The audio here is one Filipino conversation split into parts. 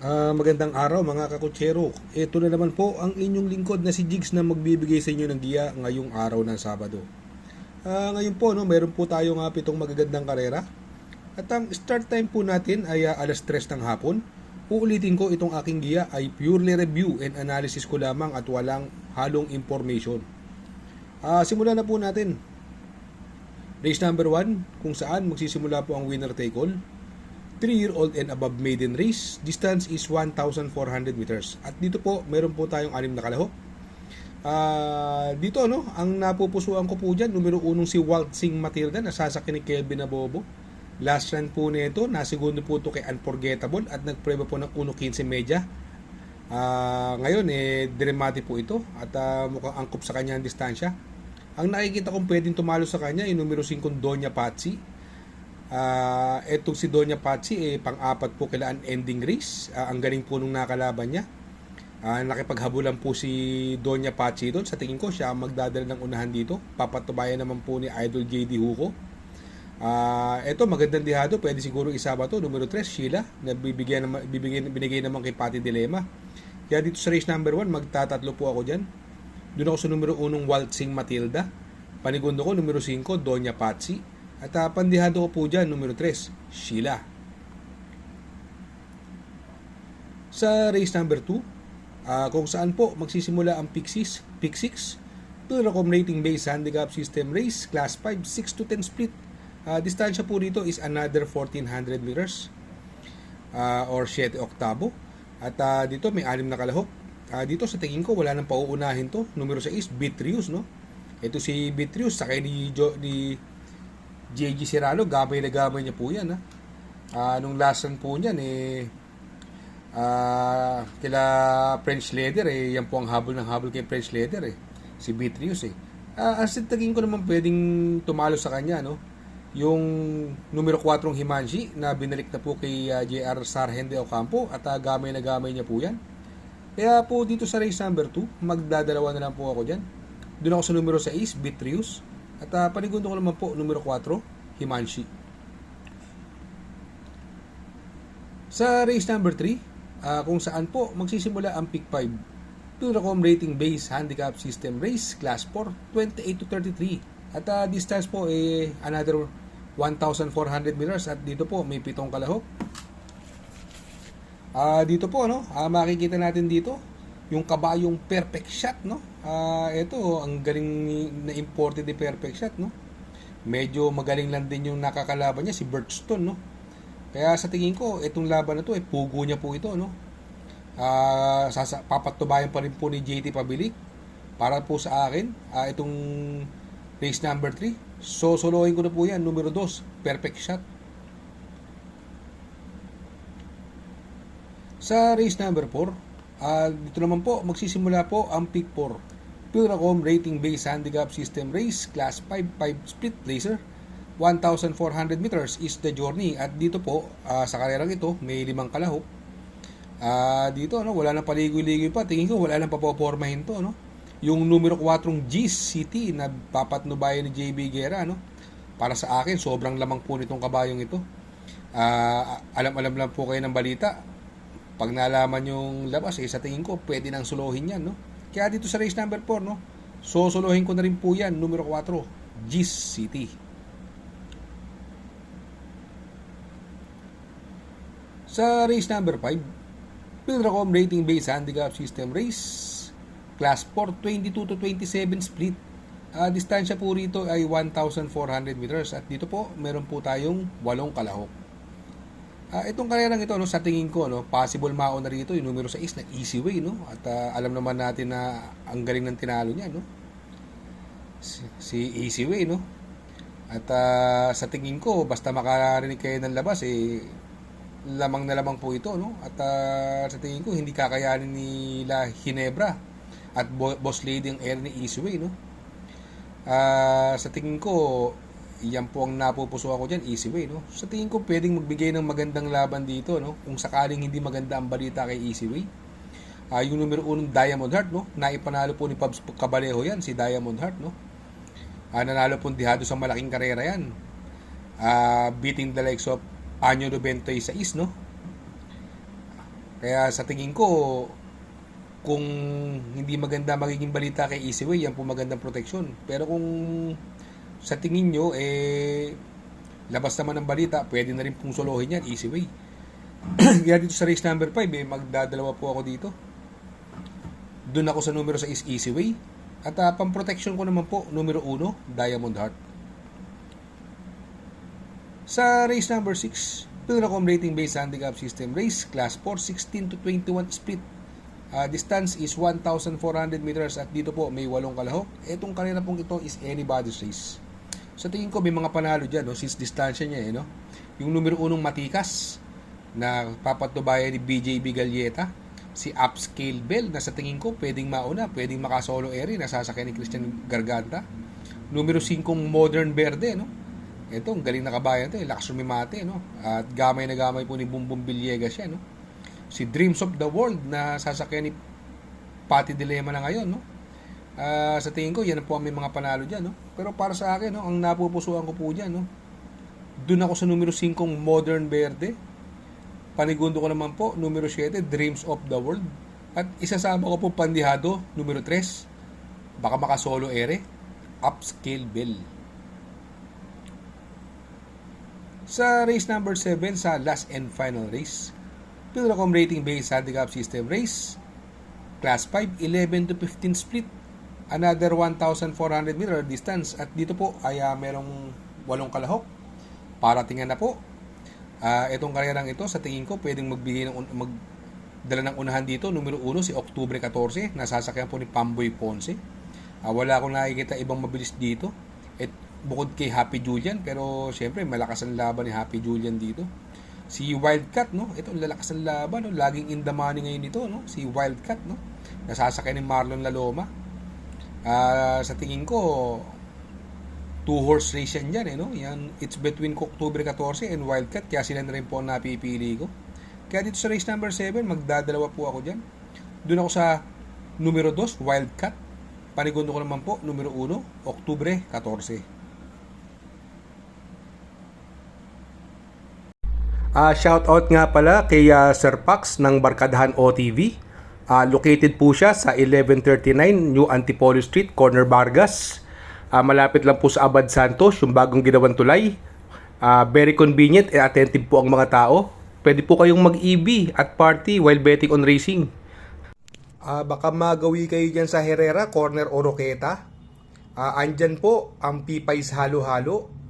Magandang araw mga kakutsero. Ito na naman po ang inyong lingkod na si Jigs na magbibigay sa inyo ng giya ngayong araw ng Sabado. Ngayon po, no, meron po tayong pitong magagandang karera. At ang start time po natin ay alas 3 ng hapon. Uulitin ko, itong aking giya ay purely review and analysis ko lamang at walang halong information. Simulan na po natin. Race number 1, kung saan magsisimula po ang winner take all. 3-year-old and above maiden race. Distance is 1,400 meters. At dito po, meron po tayong 6 na kalahok. Dito, no, ang napupusuan ko po dyan, numero 1 si Waltzing Matilda, nasasakyan ni Kelvin Abobo. Last run po nito, nasigundo po ito kay Unforgettable at nagpreba po ng 1.15 media. Ngayon, dramatic po ito at mukhang angkop sa kanya ang distansya. Ang nakikita kong pwedeng tumalo sa kanya ay numero 5 Doña Patsy. Etong si Doña Patsy pang-apat po kailaan ending race. Ang galing po nung nakalaban niya. Nakipaghabulan po si Doña Patsy doon. Sa tingin ko siya ang magdadala ng unahan dito. Papatubayan naman po ni Idol JD Hugo. Ito magandang dihado, pwede siguro isama to. Numero 3 Sheila na binigay naman kay Patty Dilema. Kaya dito sa race number 1 magtatatlo po ako dyan. Doon ako sa numero 1 Waltzing Matilda. Panigundo ko numero 5 Doña Patsy. At pandihado ko po dyan, numero 3, Sheila. Sa race number 2, kung saan po magsisimula ang Pick 6, Pilracom rating based handicap system race, class 5, 6 to 10 split. Distansya po dito is another 1,400 meters or 7 oktabo. At dito may 6 na kalahok. Dito sa tingin ko, wala nang pauunahin to. Numero 6, Beatrius, no? Ito si Beatrius, sakay ni JG Serrano, gamay na gamay niya po yan. Nung last run po niyan, kila French Leather, yan po ang habol ng habol kay French Leather, si Beatrius. As in, tagin ko naman pwedeng tumalo sa kanya, no? Yung numero 4 Himanshi, na binalik na po kay JR Sargent de Ocampo, at gamay na gamay niya po yan. Kaya po dito sa race number 2, magdadalawa na lang po ako dyan. Doon ako sa numero 6, Beatrius. At panigundo ko naman po, numero 4, Himanshi. Sa race number 3, kung saan po magsisimula ang Pick 5. Pilracom rating base handicap system race, class 4, 28 to 33. At distance po another 1,400 meters. At dito po may 7 kalahok. Dito po, no, makikita natin dito yung kabayong perfect shot, no. Ito ang galing na imported ni perfect shot, no. Medyo magaling lang din yung nakakalaban niya si Birchstone, no. Kaya sa tingin ko itong laban na to pugo niya po ito, no. Papatubayan pa rin po ni JT Pabilik. Para po sa akin, itong race number 3, solohin ko na po yan, numero 2, perfect shot. Sa race number 4, dito naman po magsisimula po ang Pick 4. Pilracom rating based handicap system race, class 5 split laser, 1,400 meters is the journey. At dito po sa karerang ito may 5 kalahok. Dito, no, wala nang paligoy-ligoy pa. Tingin ko wala nang papopormahin to, no. Yung numero 4 G's City na papatnubayan ni JB Guerra, no. Para sa akin sobrang lamang po nitong kabayong ito. Alam lang po kayo ng balita. Pag nalaman yung labas, sa tingin ko, pwede nang suluhin yan, no? Kaya dito sa race number 4, no? Suluhin ko na rin po yan, numero 4, G's City. Sa race number 5, Pilracom rating based handicap system race, class 4, 22 to 27 split. Distansya po rito ay 1,400 meters. At dito po, meron po tayong 8 kalahok. Itong karerang ito, no, sa tingin ko, no, possible mauna rito yung numero 6 na Easy Way, no. At alam naman natin na ang galing ng tinalo niya, no. Si Easy Way, no. At sa tingin ko, basta makarinig kayo ng labas, lamang na lamang po ito, no. At sa tingin ko, hindi kakayanin nila Ginebra at Boss Lady ang air ni Easy Way, no. Sa tingin ko, yan po ang napupuso ako dyan, Easy Way, no. Sa tingin ko pwedeng magbigay ng magandang laban dito, no, kung sakaling hindi maganda ang balita kay Easy Way. Yung numero 1 Diamond Heart, no, naipanalo po ni Pabs Cabalejo yan, si Diamond Heart, no. Nanalo po dihado sa malaking karera yan, beating the likes of Anyo 96, no. Kaya sa tingin ko, kung hindi maganda magiging balita kay Easyway, yan po magandang proteksyon. Pero kung sa tingin nyo, labas naman ng balita, pwede na rin pong solohin yan, Easyway. Kaya dito sa race number 5, magdadalawa po ako dito. Doon ako sa numero 6, Easyway. At pang-protection ko naman po, numero 1, Diamond Heart. Sa race number 6, Pilracom Rating Based Handicap System Race, Class 4, 16 to 21 split. Distance is 1,400 meters at dito po may 8 kalahok. Etong karera pong ito is anybody's race. Sa tingin ko may mga panalo dyan, no? Since distansya niya, no? Yung numero 1 Matikas na papatubayan ni BJB Galleta, si Upscale Bell na sa tingin ko pwedeng mauna, pwedeng makasolo eri, nasasakyan ni Christian Garganta. Numero 5 Modern Verde, no? Ito, ang galing na kabayan ito, Laksumi Mate, no? At gamay na gamay po ni Bumbum Villegas yan, no? Si Dreams of the World na sasakyan ni Pati Dilema na ngayon, no? Sa tingin ko, yan po ang may mga panalo dyan, no? Pero para sa akin, no, ang napupusuan ko po dyan, no? Doon ako sa numero 5 Modern Verde. Panigundo ko naman po, numero 7 Dreams of the World. At isasama ko po Pandihado, numero 3. Baka makasolo ere, Upscale Bell. Sa race number 7, sa last and final race, Pilracom Rating Based Handicap System Race, Class 5, 11 to 15 split. Another 1,400 meter distance. At dito po ay merong 8 kalahok. Paratingan na po. Itong karerang ito, sa tingin ko, pwedeng magdala ng unahan dito. Numero 1, si Octubre 14. Nasasakyan po ni Pamboy Ponce. Wala akong nakikita ibang mabilis dito. At bukod kay Happy Julian. Pero syempre, malakas ang laban ni Happy Julian dito. Si Wildcat, no? Ito, lalakas ang laban, no? Laging in the money ngayon ito, no? Si Wildcat, no? Nasasakyan ni Marlon Laloma. Sa tingin ko, 2-horse race yan dyan, no? Yan, it's between Octubre 14 and Wildcat, kaya sila na rin po ang napipili ko. Kaya dito sa race number 7, magdadalawa po ako dyan. Doon ako sa numero 2, Wildcat. Panigundo ko naman po, numero 1, Octubre 14. Shout out nga pala kay Sir Pax ng Barkadahan OTV. Located po siya sa 1139 New Antipolo Street, Corner Vargas. Malapit lang po sa Abad Santos, yung bagong ginawang tulay. Very convenient and attentive po ang mga tao. Pwede po kayong mag-EB at party while betting on racing. Baka magawi kayo dyan sa Herrera, Corner Oroqueta. Andyan po ang Pipay's Halo-Halo.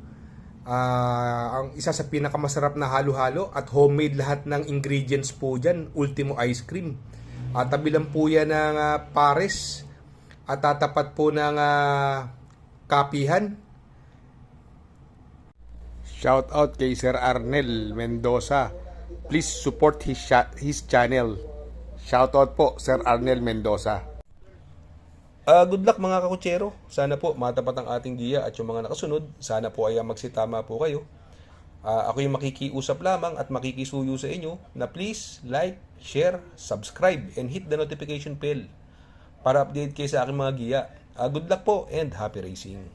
Ang isa sa pinakamasarap na halo-halo at homemade lahat ng ingredients po dyan, Ultimo Ice Cream. Tabi lang po yan ng Pares at tatapat po ng Kapihan. Shout out kay Sir Arnel Mendoza. Please support his channel. Shout out po Sir Arnel Mendoza. Good luck mga kakutsero. Sana po matapat ang ating giya at yung mga nakasunod. Sana po ay magsitama po kayo. Ako yung makikiusap lamang at makikisuyo sa inyo na please like, share, subscribe, and hit the notification bell para update kayo sa aking mga giya. Good luck po and happy racing.